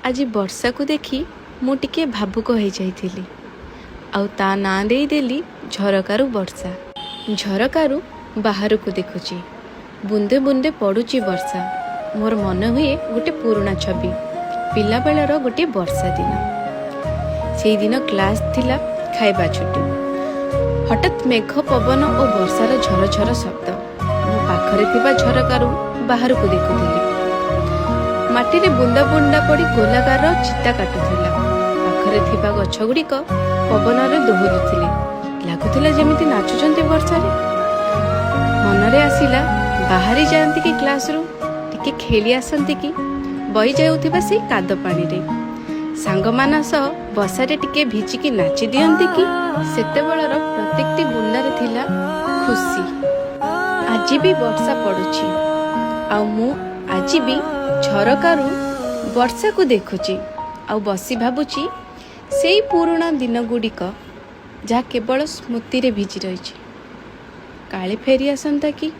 आज वर्षा को देखी मु टिके भावुक हो जाइथिली आउ ता ना देली झरकारु वर्षा। झरकारु बाहर को देखुची बुंदे बुंदे पड़ुची वर्षा। मोर मन हुए गोटे पुराना छवि पिला बेलर गोटे वर्षा दिन। से दिन क्लास थिला खाइबा छुट्टी। हठात मेघ पवन और वर्षार झर झर शब्द मो पाखरे थिबा झरकारु बाहर को देखुथिली। माटी रे बुंदा बुंदा पड़ी गोलाकार चिता काटुथिला। पाखरे थिबा गछ गुड़िक पवन रे दोहरुथिले। लागुथिला जेमिति नाचुचंती वर्षा रे। मनरे आसिला बाहरी जाती कि क्लास रू टिके खेली आसंती कि बही जाउथिबा से काद पानी रे सांग माना सह बसारे टिके भिजिकी नाची दियंती कि सेतेबेलर प्रत्येकटी बुंदारे थिला खुशी। आज भी वर्षा पड़ुची आ मु आज भी झरकारु वर्षा को देखुची आ बसी भाबुची सेई पुराना दिन गुड़िक जहाँ केवल स्मृति रे भिजी रही काले फेरी आसंता कि।